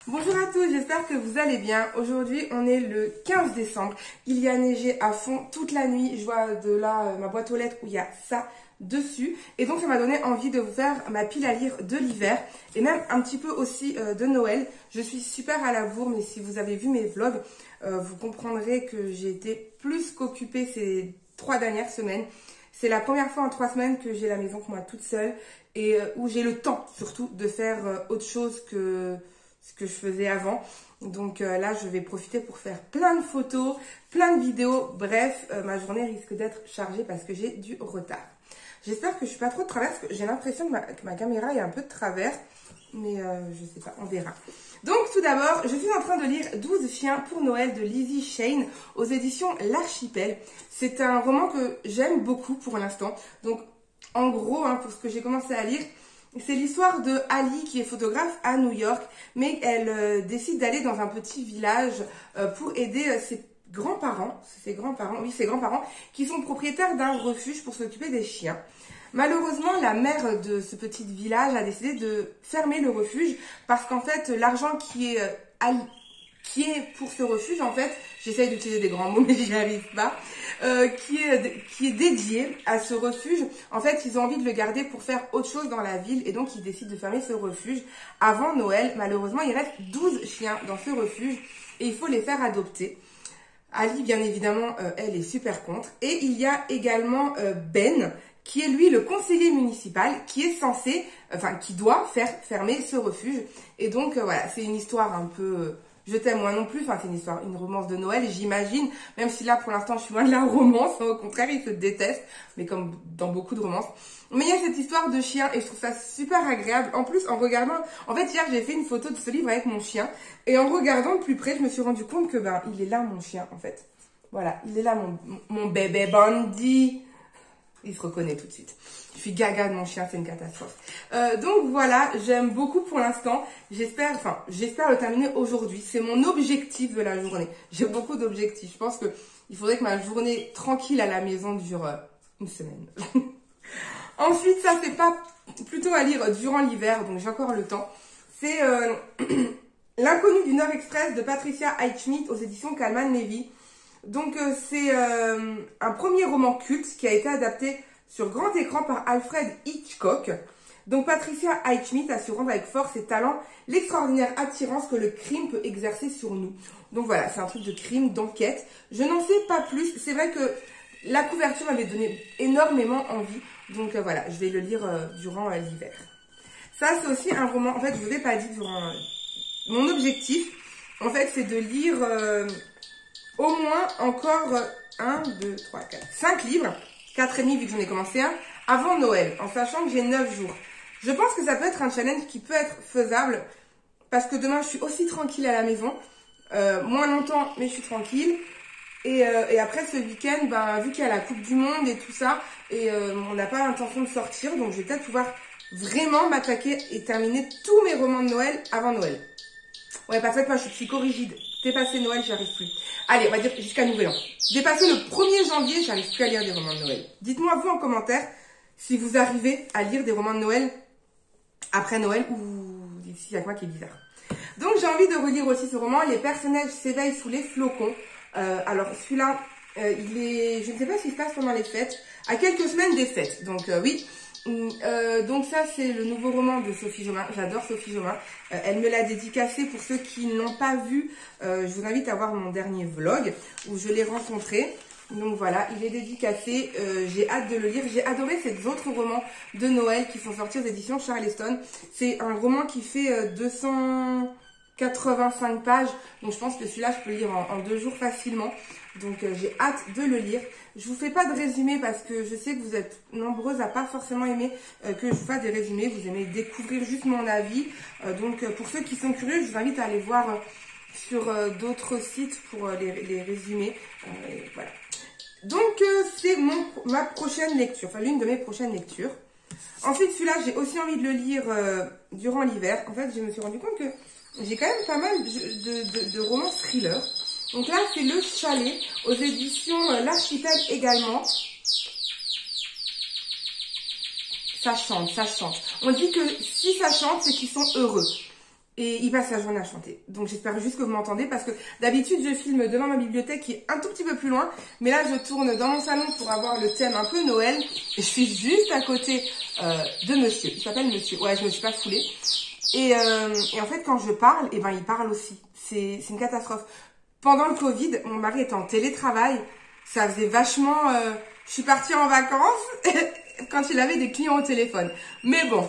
Bonjour à tous, j'espère que vous allez bien. Aujourd'hui, on est le 15 décembre. Il y a neigé à fond toute la nuit. Je vois de là ma boîte aux lettres où il y a ça dessus. Et donc, ça m'a donné envie de vous faire ma pile à lire de l'hiver et même un petit peu aussi de Noël. Je suis super à la bourre, mais si vous avez vu mes vlogs, vous comprendrez que j'ai été plus qu'occupée ces 3 dernières semaines. C'est la première fois en 3 semaines que j'ai la maison pour moi toute seule et où j'ai le temps surtout de faire autre chose que ce que je faisais avant. Donc là, je vais profiter pour faire plein de photos, plein de vidéos. Bref, ma journée risque d'être chargée parce que j'ai du retard. J'espère que je suis pas trop de travers parce que j'ai l'impression que ma caméra est un peu de travers. Mais je sais pas, on verra. Donc tout d'abord, je suis en train de lire 12 chiens pour Noël de Lizzie Shane aux éditions L'Archipel. C'est un roman que j'aime beaucoup pour l'instant. Donc en gros, pour ce que j'ai commencé à lire, c'est l'histoire de Ali qui est photographe à New York, mais elle décide d'aller dans un petit village pour aider ses grands-parents, qui sont propriétaires d'un refuge pour s'occuper des chiens. Malheureusement, la mère de ce petit village a décidé de fermer le refuge parce qu'en fait, l'argent qui est pour ce refuge, en fait, j'essaye d'utiliser des grands mots mais j'y arrive pas, qui est dédié à ce refuge. En fait, ils ont envie de le garder pour faire autre chose dans la ville et donc ils décident de fermer ce refuge avant Noël. Malheureusement, il reste 12 chiens dans ce refuge et il faut les faire adopter. Ali, bien évidemment, elle est super contre. Et il y a également Ben, qui est lui le conseiller municipal, qui est censé, qui doit faire fermer ce refuge. Et donc, voilà, c'est une histoire un peu... je t'aime moi non plus, c'est une romance de Noël, j'imagine, même si là pour l'instant je suis loin de la romance, au contraire ils se détestent, mais comme dans beaucoup de romances. Mais il y a cette histoire de chien et je trouve ça super agréable. En plus, en regardant, en fait hier j'ai fait une photo de ce livre avec mon chien et en regardant de plus près, je me suis rendu compte que il est là mon chien en fait. Voilà, il est là mon bébé Bandy. Il se reconnaît tout de suite. Je suis gaga de mon chien, c'est une catastrophe. Donc voilà, j'aime beaucoup pour l'instant. J'espère le terminer aujourd'hui. C'est mon objectif de la journée. J'ai beaucoup d'objectifs. Je pense que il faudrait que ma journée tranquille à la maison dure une semaine. Ensuite, ça c'est pas plutôt à lire durant l'hiver, donc j'ai encore le temps. C'est L'inconnu du Nord Express de Patricia Highsmith aux éditions Calman Levy. Donc c'est un premier roman culte qui a été adapté sur grand écran par Alfred Hitchcock. Donc Patricia Highsmith a su rendre avec force et talent l'extraordinaire attirance que le crime peut exercer sur nous. Donc voilà, c'est un truc de crime, d'enquête. Je n'en sais pas plus. C'est vrai que la couverture m'avait donné énormément envie. Donc voilà, je vais le lire durant l'hiver. Ça c'est aussi un roman, en fait je vous ai pas dit durant... Mon objectif, en fait c'est de lire... au moins encore 1, 2, 3, 4, 5 livres, 4,5 vu que j'en ai commencé un, avant Noël, en sachant que j'ai 9 jours. Je pense que ça peut être un challenge qui peut être faisable, parce que demain je suis aussi tranquille à la maison, moins longtemps mais je suis tranquille. Et après ce week-end, vu qu'il y a la Coupe du Monde et tout ça, et on n'a pas l'intention de sortir, donc je vais peut-être pouvoir vraiment m'attaquer et terminer tous mes romans de Noël avant Noël. Ouais, parce que moi je suis psychorigide. Dépassé Noël, j'y arrive plus. Allez, on va dire jusqu'à Nouvel An. Dépassé le 1er janvier, j'arrive plus à lire des romans de Noël. Dites-moi vous en commentaire si vous arrivez à lire des romans de Noël après Noël ou s'il y a quoi qui est bizarre. Donc j'ai envie de relire aussi ce roman. Les personnages s'éveillent sous les flocons. Alors celui-là, je ne sais pas s'il se passe pendant les fêtes, à quelques semaines des fêtes. Donc oui. Donc ça c'est le nouveau roman de Sophie Jomain. J'adore Sophie Jomain. Elle me l'a dédicacé. Pour ceux qui ne l'ont pas vu, je vous invite à voir mon dernier vlog où je l'ai rencontré. Donc voilà, il est dédicacé. J'ai hâte de le lire. J'ai adoré ces autres romans de Noël qui sont sortis aux éditions Charleston. C'est un roman qui fait 285 pages. Donc je pense que celui-là je peux le lire en 2 jours facilement. Donc j'ai hâte de le lire. Je vous fais pas de résumé parce que je sais que vous êtes nombreuses à pas forcément aimer que je vous fasse des résumés. Vous aimez découvrir juste mon avis. Donc pour ceux qui sont curieux, je vous invite à aller voir sur d'autres sites pour les résumés. Voilà. Donc c'est ma prochaine lecture, l'une de mes prochaines lectures. Ensuite celui-là j'ai aussi envie de le lire durant l'hiver. En fait je me suis rendu compte que j'ai quand même pas mal de romans thrillers. Donc là, c'est Le Chalet, aux éditions L'Archipel également. Ça chante, ça chante. On dit que si ça chante, c'est qu'ils sont heureux. et il passe la journée à chanter. Donc j'espère juste que vous m'entendez parce que d'habitude je filme devant ma bibliothèque qui est un tout petit peu plus loin. Mais là je tourne dans mon salon pour avoir le thème un peu Noël. Et je suis juste à côté de monsieur. Il s'appelle monsieur. Ouais, je me suis pas foulée. Et en fait quand je parle, eh ben il parle aussi. C'est une catastrophe. Pendant le Covid, mon mari était en télétravail. Ça faisait vachement... je suis partie en vacances quand il avait des clients au téléphone. Mais bon...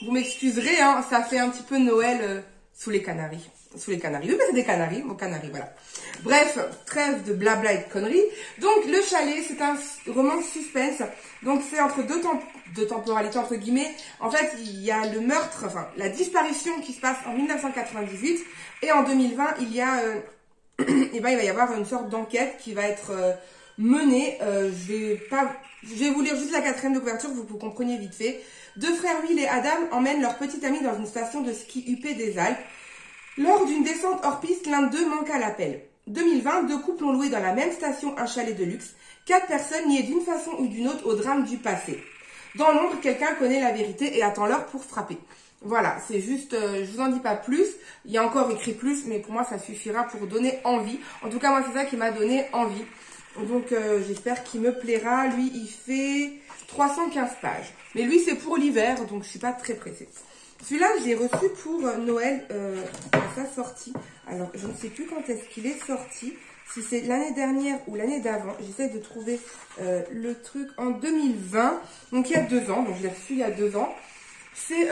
Vous m'excuserez, hein, ça fait un petit peu Noël sous les Canaries. Sous les Canaries. Oui, mais c'est des Canaries, aux Canaries, voilà. Bref, trêve de blabla et de conneries. Donc, Le Chalet, c'est un roman suspense. Donc, c'est entre deux temporalités, entre guillemets. En fait, il y a le meurtre, enfin, la disparition qui se passe en 1998. Et en 2020, il y a, il va y avoir une sorte d'enquête qui va être menée. Je vais vous lire juste la 4e de couverture, vous compreniez vite fait. Deux frères Will et Adam emmènent leur petite amie dans une station de ski huppée des Alpes. Lors d'une descente hors piste, l'un d'eux manque à l'appel. 2020, deux couples ont loué dans la même station un chalet de luxe. 4 personnes liées d'une façon ou d'une autre au drame du passé. Dans l'ombre, quelqu'un connaît la vérité et attend l'heure pour frapper. Voilà, c'est juste, je vous en dis pas plus. Il y a encore écrit plus, mais pour moi, ça suffira pour donner envie. En tout cas, moi, c'est ça qui m'a donné envie. Donc, j'espère qu'il me plaira. Lui, il fait 315 pages. Mais lui, c'est pour l'hiver, donc je suis pas très pressée. Celui-là, j'ai reçu pour Noël à sa sortie. Alors, je ne sais plus quand est-ce qu'il est sorti. Si c'est l'année dernière ou l'année d'avant. J'essaie de trouver le truc en 2020. Donc, il y a 2 ans. Donc, je l'ai reçu il y a 2 ans. C'est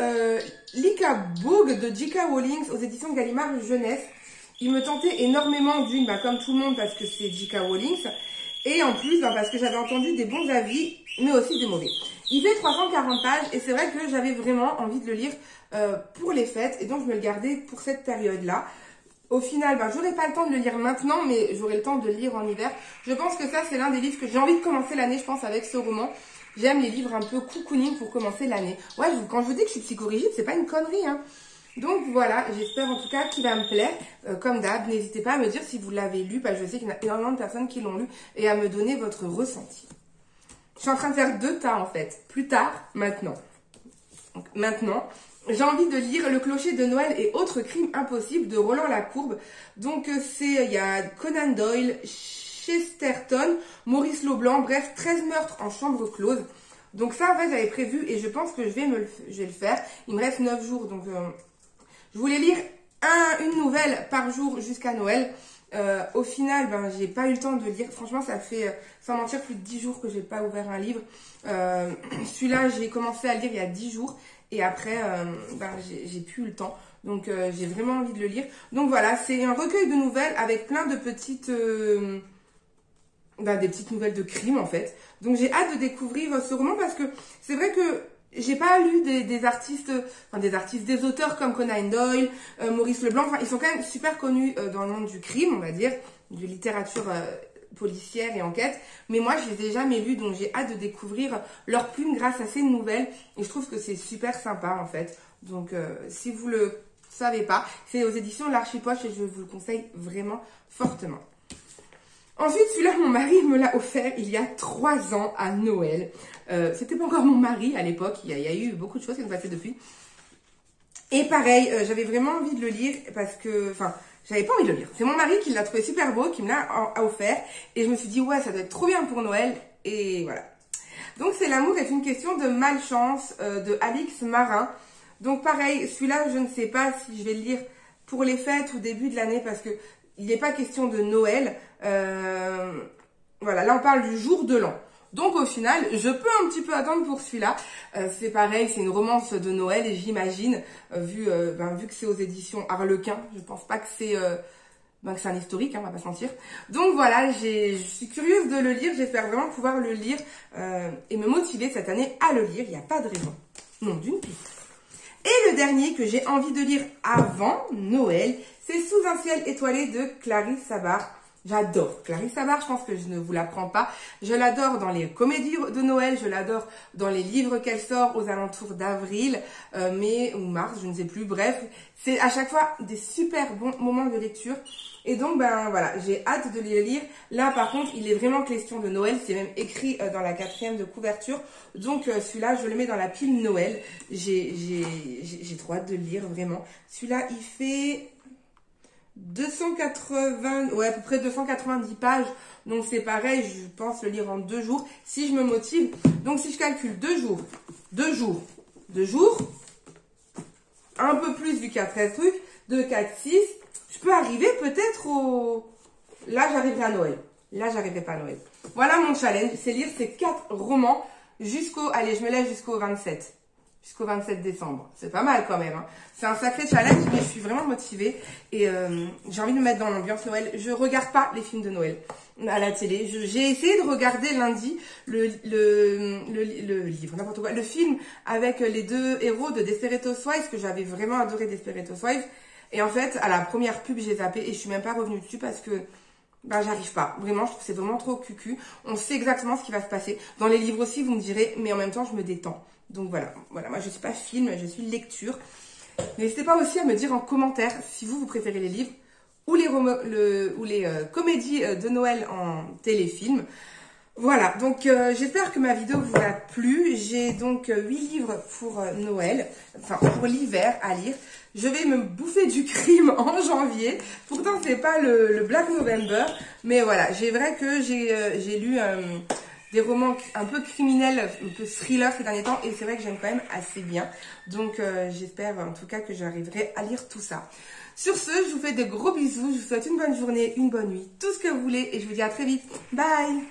Lika Boog de J.K. Rowling aux éditions Gallimard Jeunesse. Il me tentait énormément d'une, comme tout le monde, parce que c'est J.K. Rowling. Et en plus, parce que j'avais entendu des bons avis, mais aussi des mauvais. Il fait 340 pages et c'est vrai que j'avais vraiment envie de le lire pour les fêtes. Et donc, je me le gardais pour cette période-là. Au final, j'aurai pas le temps de le lire maintenant, mais j'aurai le temps de le lire en hiver. Je pense que ça, c'est l'un des livres que j'ai envie de commencer l'année, je pense, avec ce roman. J'aime les livres un peu cocooning pour commencer l'année. Ouais, quand je vous dis que je suis psychorigide, c'est pas une connerie, hein. Donc voilà, j'espère en tout cas qu'il va me plaire. Comme d'hab, n'hésitez pas à me dire si vous l'avez lu, je sais qu'il y en a énormément de personnes qui l'ont lu, et à me donner votre ressenti. Je suis en train de faire 2 tas en fait. Plus tard, maintenant. Donc, maintenant, j'ai envie de lire Le Clocher de Noël et autres crimes impossibles de Roland Lacourbe. Donc il y a Conan Doyle, Chesterton, Maurice Leblanc, bref, 13 meurtres en chambre close. Donc ça, en fait, j'avais prévu et je pense que je vais le faire. Il me reste 9 jours, donc je voulais lire une nouvelle par jour jusqu'à Noël. Au final, j'ai pas eu le temps de lire. Franchement, ça fait, sans mentir, plus de 10 jours que j'ai pas ouvert un livre. Celui-là, j'ai commencé à le lire il y a 10 jours. Et après, j'ai plus eu le temps. Donc, j'ai vraiment envie de le lire. Donc voilà, c'est un recueil de nouvelles avec plein de petites... des petites nouvelles de crimes, en fait. Donc, j'ai hâte de découvrir ce roman parce que c'est vrai que j'ai pas lu des artistes, des auteurs comme Conan Doyle, Maurice Leblanc. Ils sont quand même super connus dans le monde du crime, on va dire, de littérature policière et enquête. Mais moi, je les ai jamais lus, donc j'ai hâte de découvrir leur plume grâce à ces nouvelles. Et je trouve que c'est super sympa, en fait. Donc, si vous le savez pas, c'est aux éditions L'Archipoche et je vous le conseille vraiment fortement. Ensuite, celui-là, mon mari me l'a offert il y a 3 ans à Noël. C'était pas encore mon mari à l'époque. Il y a eu beaucoup de choses qui sont passées depuis. Et pareil, j'avais vraiment envie de le lire parce que... j'avais pas envie de le lire. C'est mon mari qui l'a trouvé super beau, qui me l'a offert. Et je me suis dit, ouais, ça doit être trop bien pour Noël. Et voilà. Donc, c'est L'amour est une question de malchance de Alix Marin. Donc, pareil, celui-là, je ne sais pas si je vais le lire pour les fêtes ou début de l'année parce que il n'est pas question de Noël. Voilà, là, on parle du jour de l'an. Donc, au final, je peux un petit peu attendre pour celui-là. C'est pareil, c'est une romance de Noël et j'imagine, vu que c'est aux éditions Harlequin, je pense pas que c'est un historique, on va pas se mentir. Donc voilà, je suis curieuse de le lire, j'espère vraiment pouvoir le lire et me motiver cette année à le lire, il n'y a pas de raison. Non, d'une piste. Et le dernier que j'ai envie de lire avant Noël, c'est Sous un ciel étoilé de Clarisse Sabart. J'adore Clarissa Bach, je pense que je ne vous l'apprends pas. Je l'adore dans les comédies de Noël, je l'adore dans les livres qu'elle sort aux alentours d'avril, mai ou mars, je ne sais plus. Bref, c'est à chaque fois des super bons moments de lecture. Et donc, ben voilà, j'ai hâte de les lire. Là, par contre, il est vraiment question de Noël. C'est même écrit dans la 4e de couverture. Donc, celui-là, je le mets dans la pile Noël. J'ai trop hâte de le lire, vraiment. Celui-là, il fait 280, ouais, à peu près 290 pages. Donc, c'est pareil, je pense le lire en 2 jours. Si je me motive. Donc, si je calcule 2 jours, 2 jours, 2 jours, un peu plus vu qu'il y a 13 trucs, 2, 4, 6, je peux arriver peut-être au... Là, j'arriverai à Noël. Là, j'arriverai pas à Noël. Voilà mon challenge, c'est lire ces 4 romans jusqu'au... Allez, je me lève jusqu'au 27. Jusqu'au 27 décembre. C'est pas mal quand même. Hein. C'est un sacré challenge, mais je suis vraiment motivée. Et j'ai envie de me mettre dans l'ambiance Noël. Je regarde pas les films de Noël à la télé. J'ai essayé de regarder lundi le livre, n'importe quoi. Le film avec les 2 héros de Desperate Housewives, que j'avais vraiment adoré Desperate Housewives. Et en fait, à la première pub, j'ai zappé et je suis même pas revenue dessus parce que ben, j'arrive pas. Vraiment, je trouve que c'est vraiment trop cucu. On sait exactement ce qui va se passer. Dans les livres aussi, vous me direz, mais en même temps, je me détends. Donc voilà, moi je suis pas film, je suis lecture. N'hésitez pas aussi à me dire en commentaire si vous préférez les livres ou les comédies de Noël en téléfilm. Voilà, donc j'espère que ma vidéo vous a plu. J'ai donc 8 livres pour Noël, enfin pour l'hiver à lire. Je vais me bouffer du crime en janvier. Pourtant, c'est pas le Black November, mais voilà, j'ai vrai que j'ai lu des romans un peu criminels, un peu thriller ces derniers temps, et c'est vrai que j'aime quand même assez bien. Donc j'espère en tout cas que j'arriverai à lire tout ça. Sur ce, je vous fais de gros bisous, je vous souhaite une bonne journée, une bonne nuit, tout ce que vous voulez, et je vous dis à très vite. Bye!